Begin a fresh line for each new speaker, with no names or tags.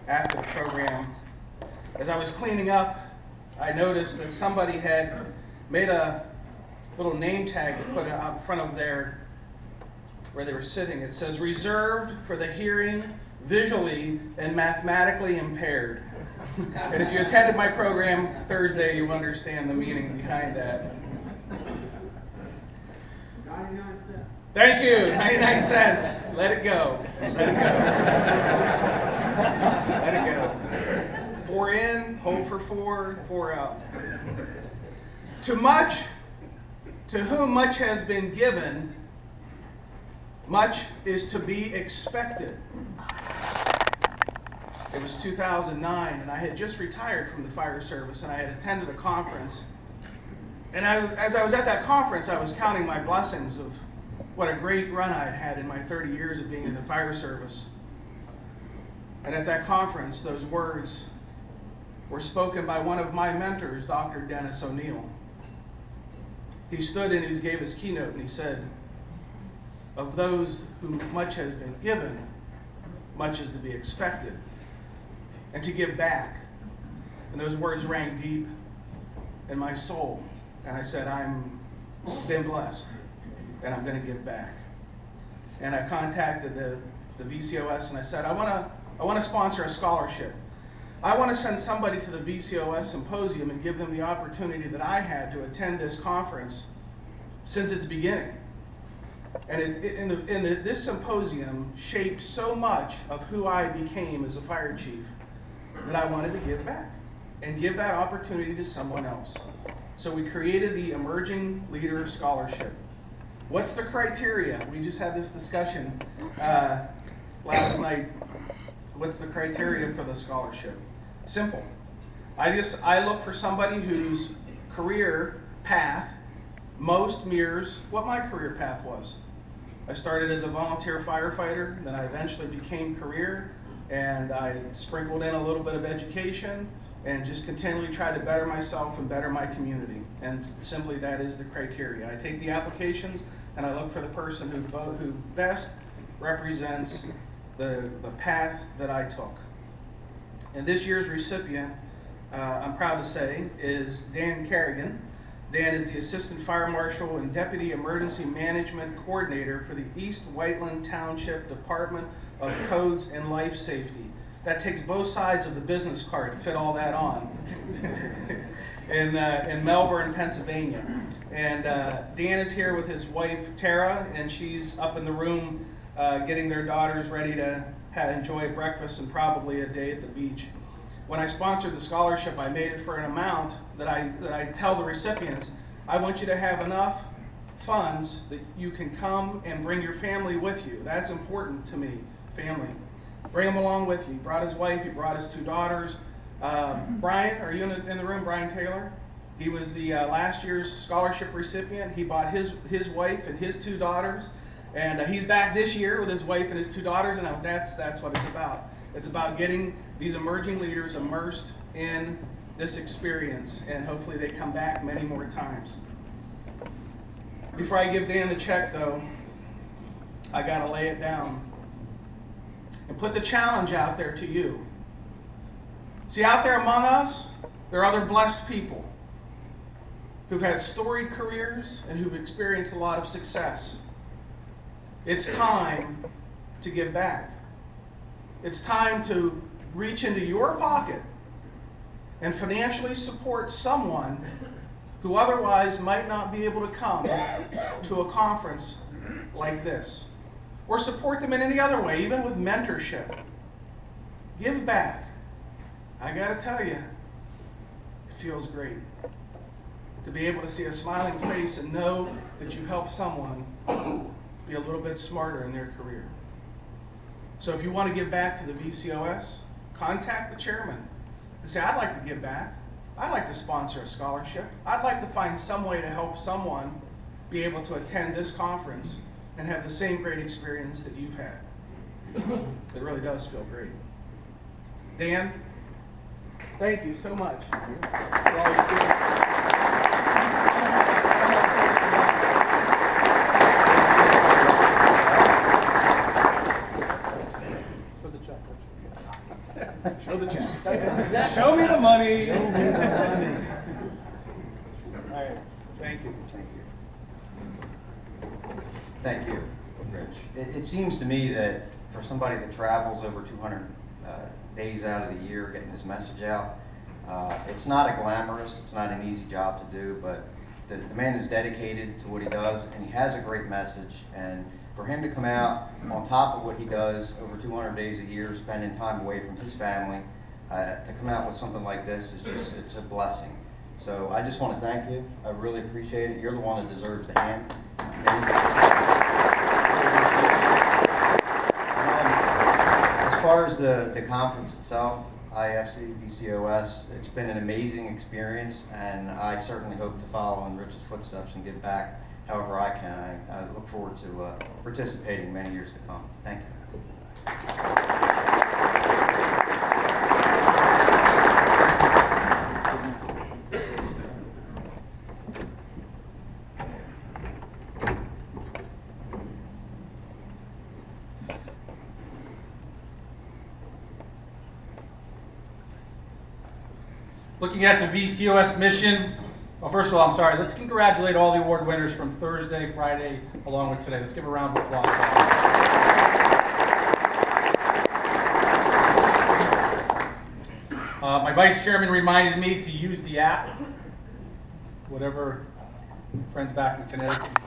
after the program. As I was cleaning up, I noticed that somebody had made a little name tag to put it out in front of their, where they were sitting. It says, "Reserved for the hearing, visually, and mathematically impaired." And if you attended my program Thursday, you understand the meaning behind that.
99 cents.
Thank you, 99 cents. Let it go. Let it go. Let it go. 4 in, hold for 4, 4 out. To whom much has been given, much is to be expected. It was 2009, and I had just retired from the fire service, and I had attended a conference. And as I was at that conference, I was counting my blessings of what a great run I had had in my 30 years of being in the fire service. And at that conference, those words were spoken by one of my mentors, Dr. Dennis O'Neill. He stood and he gave his keynote, and he said, "Of those whom much has been given, much is to be expected, and to give back." And those words rang deep in my soul. And I said, I'm been blessed, and I'm going to give back. And I contacted the VCOS, and I said, I want to sponsor a scholarship. I want to send somebody to the VCOS symposium and give them the opportunity that I had to attend this conference since its beginning. And this symposium shaped so much of who I became as a fire chief that I wanted to give back and give that opportunity to someone else. So we created the Emerging Leader Scholarship. What's the criteria? We just had this discussion last night. What's the criteria for the scholarship? Simple. I look for somebody whose career path most mirrors what my career path was. I started as a volunteer firefighter, then I eventually became career, and I sprinkled in a little bit of education and just continually tried to better myself and better my community. And simply that is the criteria. I take the applications and I look for the person who best represents the path that I took. And this year's recipient, I'm proud to say, is Dan Kerrigan. Dan is the Assistant Fire Marshal and Deputy Emergency Management Coordinator for the East Whiteland Township Department of Codes and Life Safety. That takes both sides of the business card to fit all that on in Melbourne, Pennsylvania. And Dan is here with his wife, Tara, and she's up in the room getting their daughters ready to enjoy breakfast and probably a day at the beach. When I sponsored the scholarship, I made it for an amount that I tell the recipients, I want you to have enough funds that you can come and bring your family with you. That's important to me, family. Bring them along with you. He brought his wife, he brought his 2 daughters. Brian, are you in the room, Brian Taylor? He was the last year's scholarship recipient. He brought his wife and his 2 daughters. And he's back this year with his wife and his 2 daughters, and that's what it's about. It's about getting these emerging leaders immersed in this experience, and hopefully they come back many more times. Before I give Dan the check, though, I got to lay it down and put the challenge out there to you. See, out there among us, there are other blessed people who've had storied careers and who've experienced a lot of success. It's time to give back. It's time to reach into your pocket and financially support someone who otherwise might not be able to come to a conference like this. Or support them in any other way, even with mentorship. Give back. I gotta tell you, it feels great to be able to see a smiling face and know that you helped someone be a little bit smarter in their career. So if you want to give back to the VCOS, contact the chairman and say, I'd like to give back. I'd like to sponsor a scholarship. I'd like to find some way to help someone be able to attend this conference and have the same great experience that you've had. It really does feel great. Dan, thank you so much for all you do. Show the check. Show me the money. All right, thank you.
Thank you, Rich. It seems to me that for somebody that travels over 200 days out of the year getting his message out, it's not a glamorous, it's not an easy job to do, but the man is dedicated to what he does, and he has a great message. And for him to come out on top of what he does over 200 days a year, spending time away from his family, to come out with something like this is just, it's a blessing. So I just want to thank you. I really appreciate it. You're the one that deserves the hand. As far as the conference itself, IFC, VCOS, it's been an amazing experience, and I certainly hope to follow in Rich's footsteps and give back however I can. I look forward to participating many years to come. Thank you.
Looking at the VCOS mission, well, first of all, I'm sorry, let's congratulate all the award winners from Thursday, Friday, along with today. Let's give a round of applause. My vice chairman reminded me to use the app, whatever friends back in Connecticut